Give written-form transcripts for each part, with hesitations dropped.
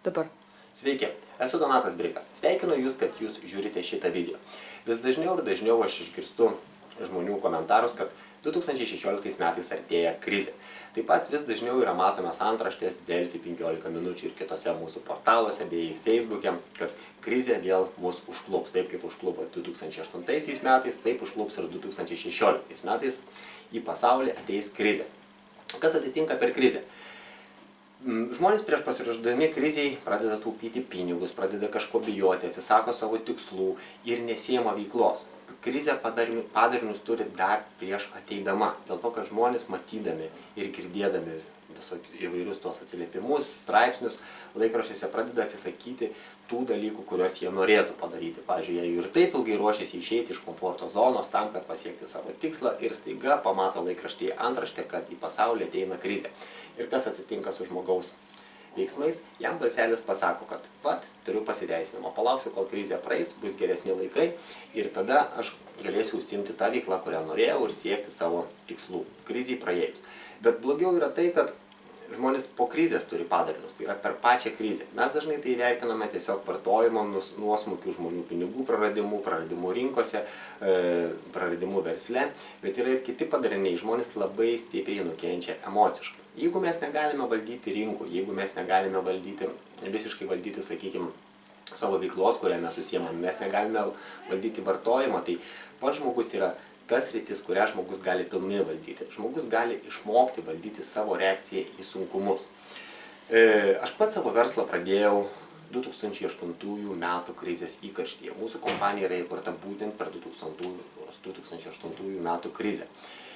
dabar. Sveiki, esu Donatas Brikas. Sveikinu Jūs, kad Jūs žiūrite šitą video. Vis dažniau ir dažniau aš išgirstu žmonių komentarus, kad 2016 metais artėja krizė. Taip pat vis dažniau yra matomas antraštės Delfi 15 minučių ir kitose mūsų portaluose bei Facebook'e, kad krizė vėl mus užklups. Taip kaip užklupo 2008 metais, taip užklups ir 2016 metais. Į pasaulį ateis krizė. Kas atsitinka per krizę? Žmonės prieš pasiruošdami kriziai pradeda taupyti pinigus, pradeda kažko bijoti, atsisako savo tikslų ir nesiema veiklos. Krizė padarinius turi dar prieš ateidama, dėl to, kad žmonės matydami ir girdėdami įvairius tos atsiliepimus, straipsnius, laikraščiuose pradeda atsisakyti tų dalykų, kuriuos jie norėtų padaryti. Pavyzdžiui, jie ir taip ilgai ruošiasi išeiti iš komforto zonos tam, kad pasiekti savo tikslą ir staiga pamato laikraštyje antraštę, kad į pasaulį ateina krizė. Ir kas atsitinka su žmogaus veiksmais, jam balselis pasako, kad turiu pasiteisinimą, palauksiu, kol krizė praeis, bus geresni laikai ir tada aš galėsiu užsiimti tą veiklą, kurią norėjau ir siekti savo tikslų kriziai praėjus. Bet blogiau yra tai, kad žmonės po krizės turi padarinius, tai yra per pačią krizę. Mes dažnai tai vertiname tiesiog vartojimo nuosmukių, žmonių pinigų praradimų rinkose, praradimų versle, bet yra ir kiti padariniai, žmonės labai stipriai nukenčia emociškai. Jeigu mes negalime valdyti rinkų, jeigu mes negalime visiškai valdyti, sakykime, savo veiklos, kurią mes užsiemame, mes negalime valdyti vartojimo, tai pats žmogus yra tas sritis, kurią žmogus gali pilnai valdyti. Žmogus gali išmokti valdyti savo reakciją į sunkumus. Aš pats savo verslą pradėjau 2008 metų krizės įkarštyje. Mūsų kompanija yra įkurta būtent per 2008 metų krizę.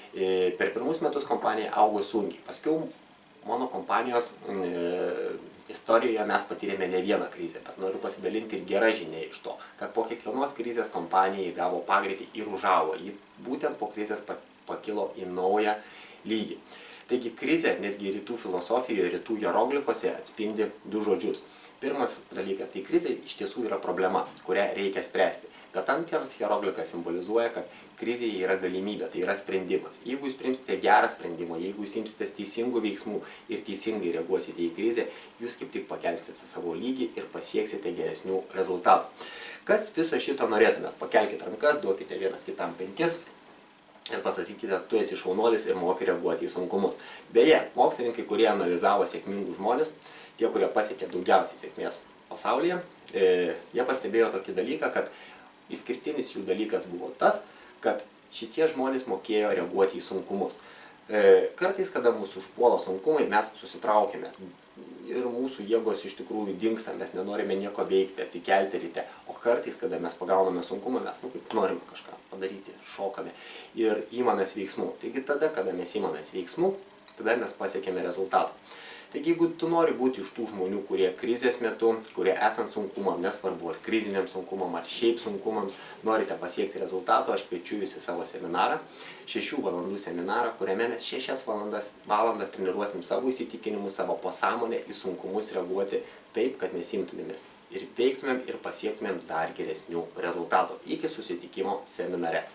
Per pirmus metus kompanija augo sunkiai. Paskiau mano kompanijos istorijoje mes patyrėme ne vieną krizę, bet noriu pasidalinti ir gerą žinią iš to, kad po kiekvienos krizės kompanija įgavo pagreitį ir užaugo. Ji būtent po krizės pakilo į naują lygį. Taigi krizė netgi rytų filosofijoje, rytų hieroglifose atspindi du žodžius. Pirmas dalykas, tai krizė iš tiesų yra problema, kurią reikia spręsti. Bet antras hieroglifas simbolizuoja, kad krizėje yra galimybė, tai yra sprendimas. Jeigu jūs priimsite gerą sprendimą, jeigu jūs imsitės teisingų veiksmų ir teisingai reaguosite į krizę, jūs kaip tik pakelsite savo lygį ir pasieksite geresnių rezultatų. Kas viso šito norėtumėt? Pakelkite rankas, duokite vienas kitam 5 ir pasakykite, tu esi šaunuolis ir moki reaguoti į sunkumus. Beje, mokslininkai, kurie analizavo sėkmingus žmonės, tie, kurie pasiekė daugiausiai sėkmės pasaulyje, jie pastebėjo tokį dalyką, kad išskirtinis jų dalykas buvo tas, kad šitie žmonės mokėjo reaguoti į sunkumus. Kartais, kada mūsų užpuola sunkumai, mes susitraukime ir mūsų jėgos iš tikrųjų dingsta, mes nenorime nieko veikti, atsikelti ryte. O kartais, kada mes pagauname sunkumą, mes norime kažką padaryti, šokame ir įmamės veiksmų. Taigi tada, kada mes įmamės veiksmų, tada mes pasiekėme rezultatą. Taigi, jeigu tu nori būti iš tų žmonių, kurie krizės metu, kurie esant sunkumam, nesvarbu ar kriziniam sunkumam, ar šiaip sunkumams, norite pasiekti rezultato, aš kviečiu jūs į savo seminarą, 6 valandų seminarą, kuriame mes 6 valandas treniruosim savo įsitikinimus, savo pasąmonę į sunkumus reaguoti taip, kad mes imtumėmės ir veiktumėm ir pasiektumėm dar geresnių rezultatų. Iki susitikimo seminare.